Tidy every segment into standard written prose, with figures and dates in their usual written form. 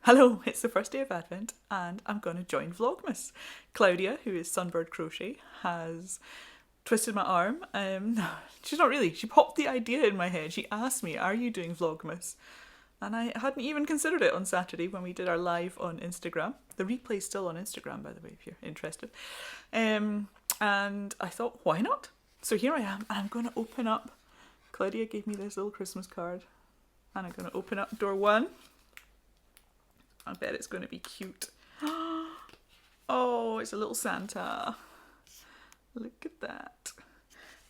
Hello, it's the first day of Advent and I'm going to join Vlogmas. Claudia, who is Sunbird Crochet, has twisted my arm. She's not really. She popped the idea in my head. She asked me, are you doing Vlogmas? And I hadn't even considered it on Saturday when we did our live on Instagram. The replay's still on Instagram, by the way, if you're interested. And I thought, why not? So here I am, and I'm going to open up. Claudia gave me this little Christmas card, and I'm going to open up door one. I bet it's going to be cute. Oh, it's a little Santa. Look at that.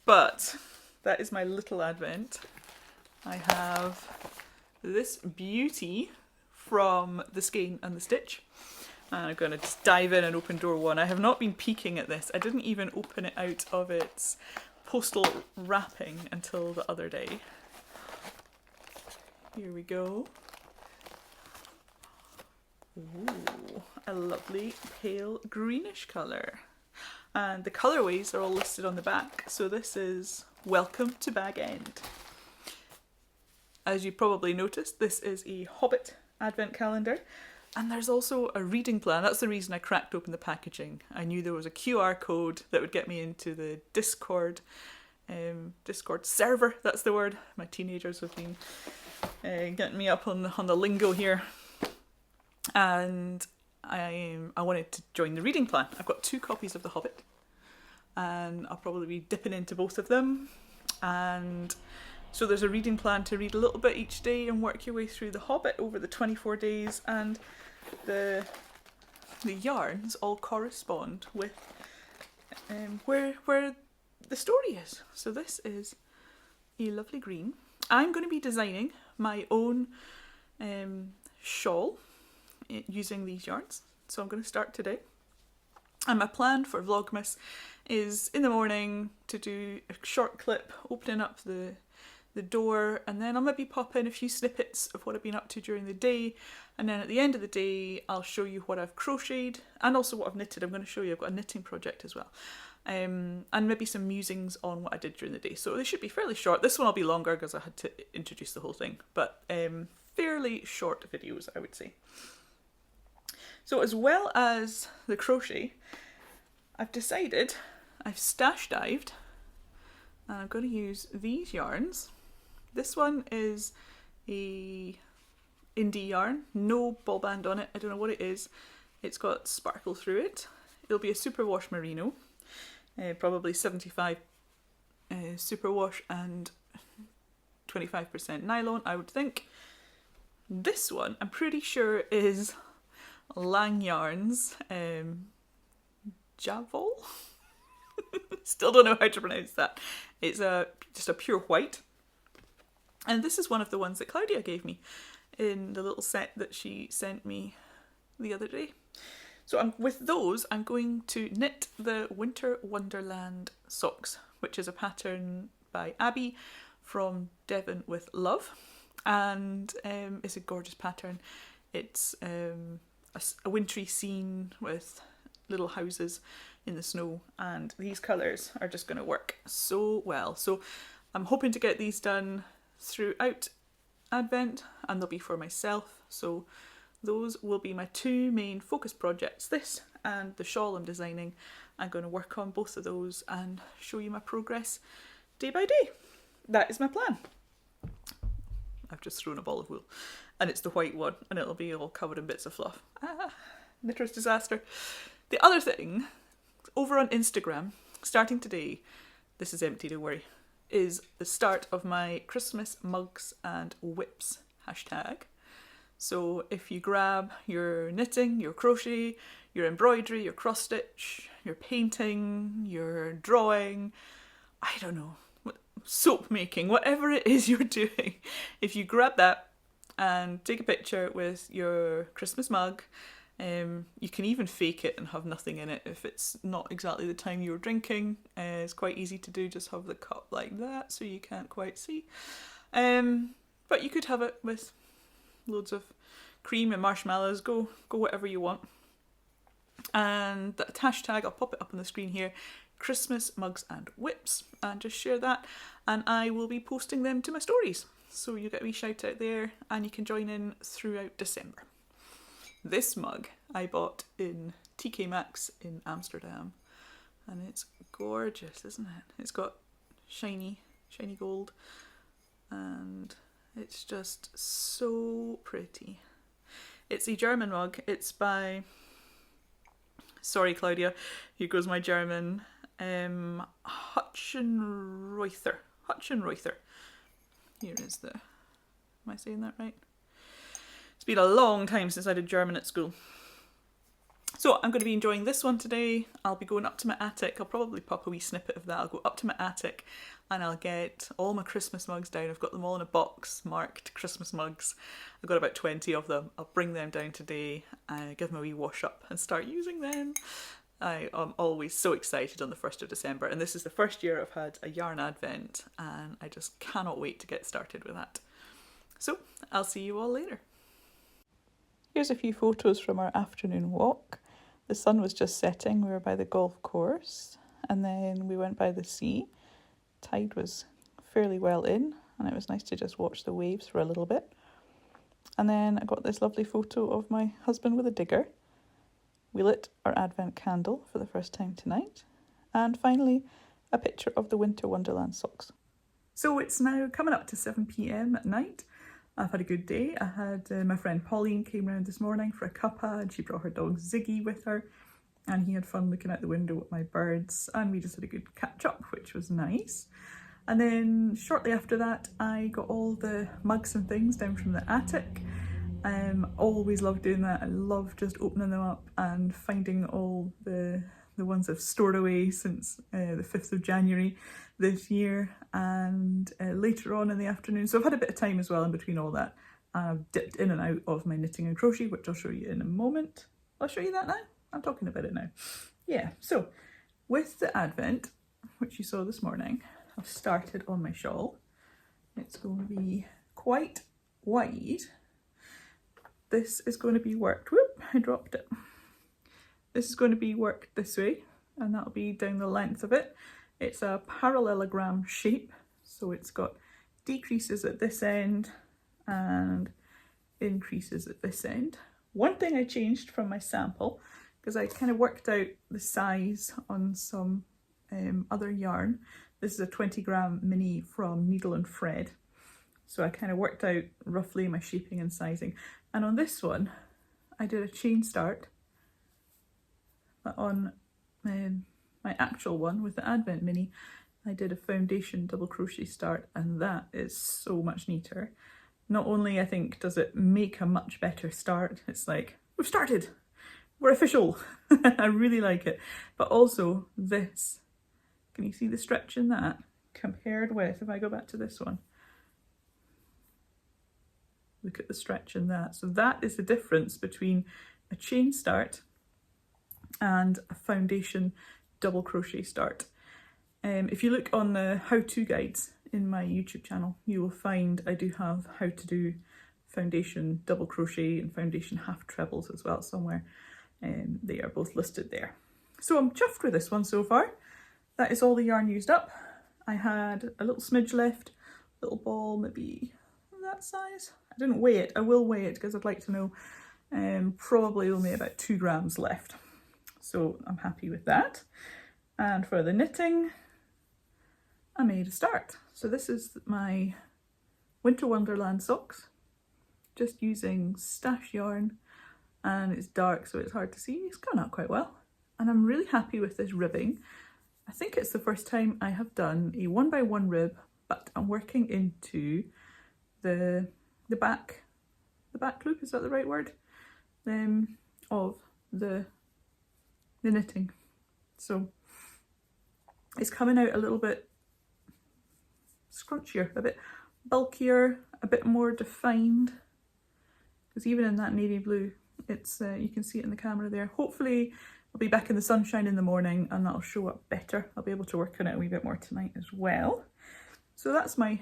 But that is my little advent. I have this beauty from the Skein and the Stitch. And I'm going to just dive in and open door one. I have not been peeking at this. I didn't even open it out of its postal wrapping until the other day. Here we go. Ooh, a lovely pale greenish colour. And the colourways are all listed on the back. So this is Welcome to Bag End. As you probably noticed, this is a Hobbit advent calendar. And there's also a reading plan. That's the reason I cracked open the packaging. I knew there was a QR code that would get me into the Discord server. That's the word. My teenagers have been getting me up on the lingo here. And I wanted to join the reading plan. I've got 2 copies of The Hobbit, and I'll probably be dipping into both of them. And so there's a reading plan to read a little bit each day and work your way through The Hobbit over the 24 days, and the yarns all correspond with where the story is. So this is a lovely green. I'm going to be designing my own shawl using these yarns, so I'm going to start today. And my plan for Vlogmas is in the morning to do a short clip opening up the door, and then I'll maybe pop in a few snippets of what I've been up to during the day, and then at the end of the day I'll show you what I've crocheted and also what I've knitted. I'm going to show you I've got a knitting project as well, and maybe some musings on what I did during the day. So they should be fairly short. This one will be longer because I had to introduce the whole thing, but fairly short videos, I would say. So as well as the crochet, I've decided I've stash dived, and I'm going to use these yarns. This one is a indie yarn, no ball band on it. I don't know what it is. It's got sparkle through it. It'll be a superwash merino, probably 75 superwash and 25% nylon, I would think. This one I'm pretty sure is Lang Yarns Javol. Still don't know how to pronounce that. It's just a pure white, and this is one of the ones that Claudia gave me in the little set that she sent me the other day. So with those I'm going to knit the Winter Wonderland socks, which is a pattern by Abby from Devon with Love, and it's a gorgeous pattern. It's a wintry scene with little houses in the snow, and these colours are just going to work so well. So I'm hoping to get these done throughout Advent, and they'll be for myself. So those will be my 2 main focus projects, this and the shawl I'm designing. I'm going to work on both of those and show you my progress day by day. That is my plan. I've just thrown a ball of wool, and it's the white one, and it'll be all covered in bits of fluff. Knitter's disaster. The other thing, over on Instagram, starting today, this is empty, don't worry, is the start of my Christmas mugs and whips hashtag. So if you grab your knitting, your crochet, your embroidery, your cross stitch, your painting, your drawing, I don't know, soap making, whatever it is you're doing, if you grab that and take a picture with your Christmas mug, you can even fake it and have nothing in it if it's not exactly the time you were drinking. It's quite easy to do, just have the cup like that so you can't quite see. But you could have it with loads of cream and marshmallows, go whatever you want. And that hashtag, I'll pop it up on the screen here, Christmas mugs and whips, and just share that, and I will be posting them to my stories. So you get a wee shout out there, and you can join in throughout December. This mug I bought in TK Maxx in Amsterdam, and it's gorgeous, isn't it? It's got shiny gold, and it's just so pretty. It's a German mug. It's by, sorry Claudia, here goes my German, Hutchenreuther. Here is the, am I saying that right? It's been a long time since I did German at school. So I'm going to be enjoying this one today. I'll be going up to my attic. I'll probably pop a wee snippet of that. I'll go up to my attic and I'll get all my Christmas mugs down. I've got them all in a box marked Christmas mugs. I've got about 20 of them. I'll bring them down today, give them a wee wash up and start using them. I am always so excited on the 1st of December, and this is the first year I've had a yarn advent, and I just cannot wait to get started with that. So I'll see you all later. Here's a few photos from our afternoon walk. The sun was just setting. We were by the golf course, and then we went by the sea. Tide was fairly well in, and it was nice to just watch the waves for a little bit. And then I got this lovely photo of my husband with a digger. We lit our advent candle for the first time tonight. And finally, a picture of the Winter Wonderland socks. So it's now coming up to 7 p.m. at night. I've had a good day. I had my friend Pauline came round this morning for a cuppa, and she brought her dog Ziggy with her, and he had fun looking out the window at my birds, and we just had a good catch up, which was nice. And then shortly after that I got all the mugs and things down from the attic. Always love doing that. I love just opening them up and finding all the ones I've stored away since the 5th of January this year, and later on in the afternoon. So I've had a bit of time as well in between all that. I've dipped in and out of my knitting and crochet, which I'll show you in a moment. I'll show you that now. I'm talking about it now. Yeah, so with the advent, which you saw this morning, I've started on my shawl. It's going to be quite wide. This is going to be worked, whoop, I dropped it. This is going to be worked this way, and that'll be down the length of it. It's a parallelogram shape, so it's got decreases at this end and increases at this end. One thing I changed from my sample, because I kind of worked out the size on some other yarn. This is a 20-gram mini from Needle and Thread. So I kind of worked out roughly my shaping and sizing. And on this one, I did a chain start. But on my actual one with the Advent Mini, I did a foundation double crochet start, and that is so much neater. Not only, I think, does it make a much better start, it's like, we've started, we're official. I really like it. But also this, can you see the stretch in that? Compared with, if I go back to this one, look at the stretch in that. So that is the difference between a chain start and a foundation double crochet start. If you look on the how-to guides in my YouTube channel, you will find I do have how to do foundation double crochet and foundation half trebles as well somewhere. They are both listed there. So I'm chuffed with this one so far. That is all the yarn used up. I had a little smidge left, little ball maybe that size. I didn't weigh it. I will weigh it because I'd like to know. Probably only about 2 grams left. So I'm happy with that. And for the knitting, I made a start. So this is my Winter Wonderland socks, just using stash yarn, and it's dark so it's hard to see. It's gone out quite well. And I'm really happy with this ribbing. I think it's the first time I have done a 1x1 rib, but I'm working into the back loop, is that the right word? Of the knitting. So it's coming out a little bit scrunchier, a bit bulkier, a bit more defined, because even in that navy blue, it's you can see it in the camera there. Hopefully I'll be back in the sunshine in the morning and that'll show up better. I'll be able to work on it a wee bit more tonight as well. So that's my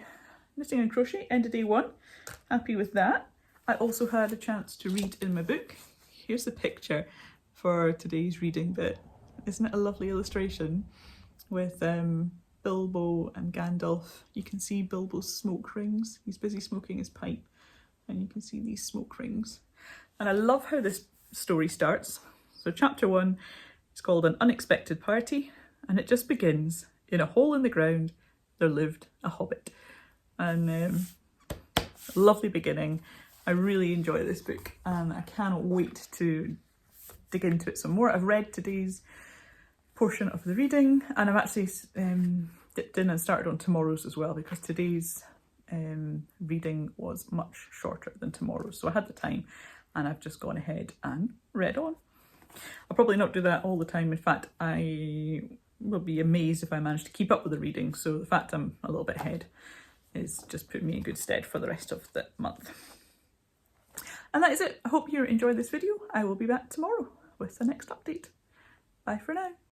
knitting and crochet, end of day one. Happy with that. I also had a chance to read in my book. Here's the picture for today's reading bit. Isn't it a lovely illustration with Bilbo and Gandalf? You can see Bilbo's smoke rings. He's busy smoking his pipe, and you can see these smoke rings. And I love how this story starts. So chapter 1 is called An Unexpected Party, and it just begins, in a hole in the ground there lived a hobbit. And lovely beginning. I really enjoy this book and I cannot wait to dig into it some more. I've read today's portion of the reading, and I've actually dipped in and started on tomorrow's as well, because today's reading was much shorter than tomorrow's, so I had the time and I've just gone ahead and read on. I'll probably not do that all the time. In fact, I will be amazed if I manage to keep up with the reading, so the fact I'm a little bit ahead is just putting me in good stead for the rest of the month. And that is it. I hope you enjoyed this video. I will be back tomorrow with the next update. Bye for now.